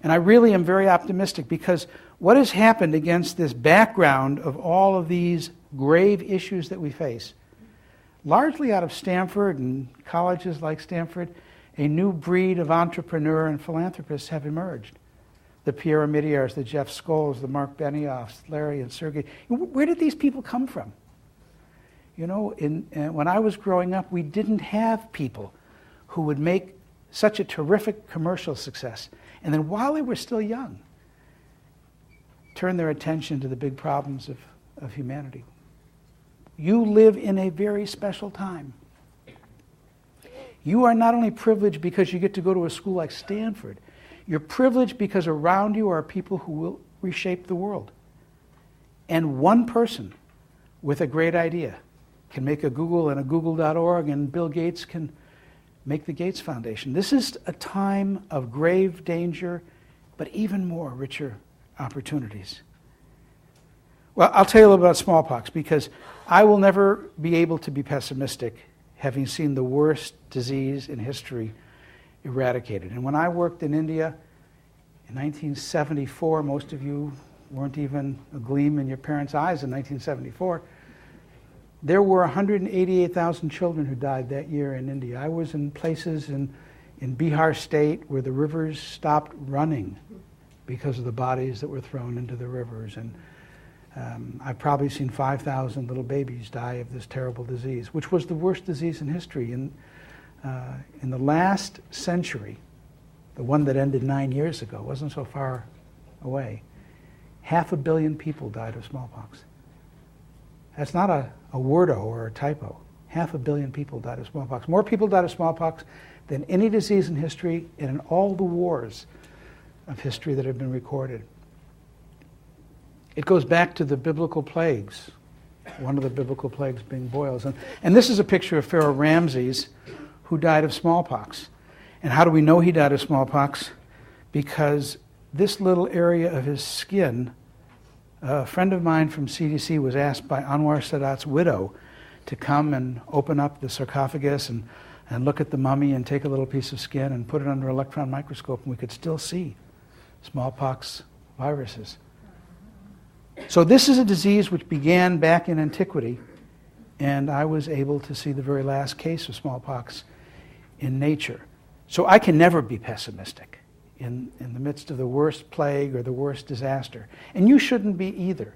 And I really am very optimistic because what has happened against this background of all of these grave issues that we face, largely out of Stanford and colleges like Stanford, a new breed of entrepreneur and philanthropists have emerged. The Pierre Omidyars, the Jeff Skolls, the Mark Benioffs, Larry and Sergey. Where did these people come from? You know, when I was growing up, we didn't have people who would make such a terrific commercial success, and then while they were still young, turn their attention to the big problems of humanity. You live in a very special time. You are not only privileged because you get to go to a school like Stanford, you're privileged because around you are people who will reshape the world. And one person with a great idea can make a Google and a Google.org, and Bill Gates can make the Gates Foundation. This is a time of grave danger, but even more richer opportunities. Well, I'll tell you a little about smallpox because I will never be able to be pessimistic having seen the worst disease in history eradicated. And when I worked in India in 1974, most of you weren't even a gleam in your parents' eyes in 1974, there were 188,000 children who died that year in India. I was in places in Bihar state where the rivers stopped running because of the bodies that were thrown into the rivers. And I've probably seen 5,000 little babies die of this terrible disease, which was the worst disease in history. In the last century, the one that ended 9 years ago, wasn't so far away, 500 million people died of smallpox. That's not a wordo or a typo. 500 million people died of smallpox. More people died of smallpox than any disease in history and in all the wars of history that have been recorded. It goes back to the biblical plagues, one of the biblical plagues being boils. And this is a picture of Pharaoh Ramses, who died of smallpox. And how do we know he died of smallpox? Because this little area of his skin, a friend of mine from CDC was asked by Anwar Sadat's widow to come and open up the sarcophagus and look at the mummy and take a little piece of skin and put it under an electron microscope, and we could still see smallpox viruses. So this is a disease which began back in antiquity, and I was able to see the very last case of smallpox in nature. So I can never be pessimistic in the midst of the worst plague or the worst disaster. And you shouldn't be either.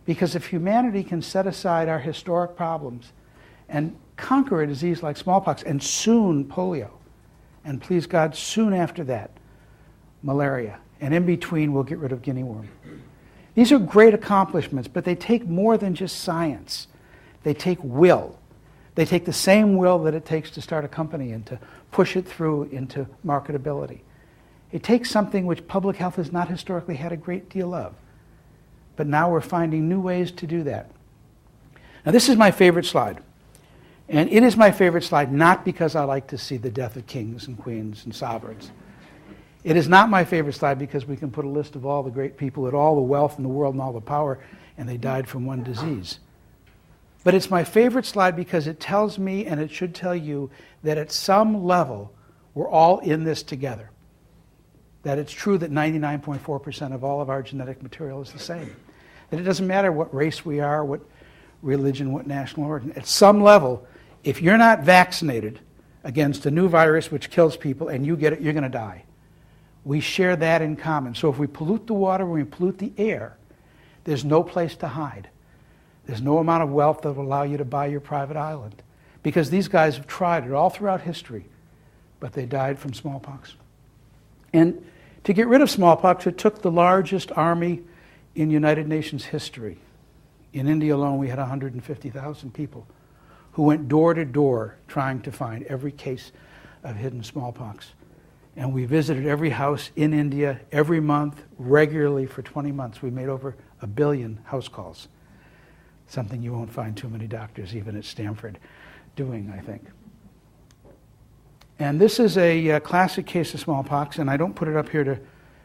Because if humanity can set aside our historic problems and conquer a disease like smallpox, and soon polio, and please God, soon after that, malaria, and in between we'll get rid of guinea worm. These are great accomplishments, but they take more than just science. They take will. They take the same will that it takes to start a company and to push it through into marketability. It takes something which public health has not historically had a great deal of. But now we're finding new ways to do that. Now this is my favorite slide. And it is my favorite slide not because I like to see the death of kings and queens and sovereigns. It is not my favorite slide because we can put a list of all the great people with all the wealth in the world and all the power, and they died from one disease. But it's my favorite slide because it tells me, and it should tell you, that at some level we're all in this together. That it's true that 99.4% of all of our genetic material is the same. That it doesn't matter what race we are, what religion, what national origin. At some level, if you're not vaccinated against a new virus which kills people and you get it, you're going to die. We share that in common. So if we pollute the water, we pollute the air, there's no place to hide. There's no amount of wealth that will allow you to buy your private island. Because these guys have tried it all throughout history, but they died from smallpox. And to get rid of smallpox, it took the largest army in United Nations history. In India alone, we had 150,000 people who went door to door trying to find every case of hidden smallpox. And we visited every house in India every month, regularly for 20 months. We made over 1 billion house calls. Something you won't find too many doctors, even at Stanford, doing, I think. And this is a classic case of smallpox, and I don't put it up here to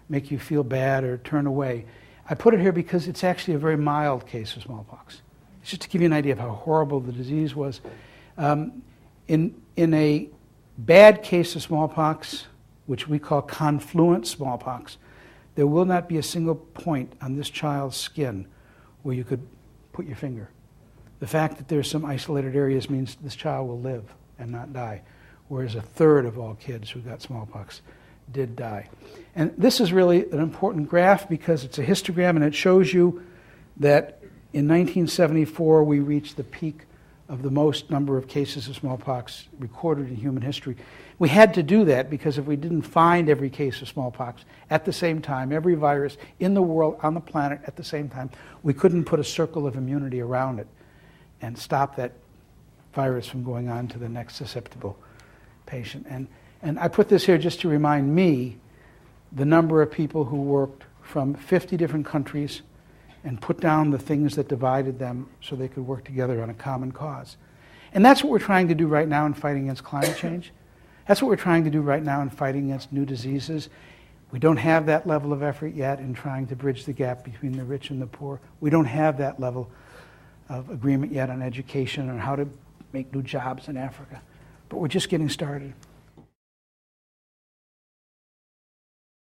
make you feel bad or turn away. I put it here because it's actually a very mild case of smallpox. It's just to give you an idea of how horrible the disease was. In a bad case of smallpox, which we call confluent smallpox, there will not be a single point on this child's skin where you could put your finger. The fact that there's some isolated areas means this child will live and not die, whereas a third of all kids who got smallpox did die. And this is really an important graph because it's a histogram and it shows you that in 1974 we reached the peak of the most number of cases of smallpox recorded in human history. We had to do that because if we didn't find every case of smallpox at the same time, every virus in the world, on the planet at the same time, we couldn't put a circle of immunity around it and stop that virus from going on to the next susceptible patient. And I put this here just to remind me the number of people who worked from 50 different countries and put down the things that divided them so they could work together on a common cause. And that's what we're trying to do right now in fighting against climate change. That's what we're trying to do right now in fighting against new diseases. We don't have that level of effort yet in trying to bridge the gap between the rich and the poor. We don't have that level of agreement yet on education and how to make new jobs in Africa. But we're just getting started.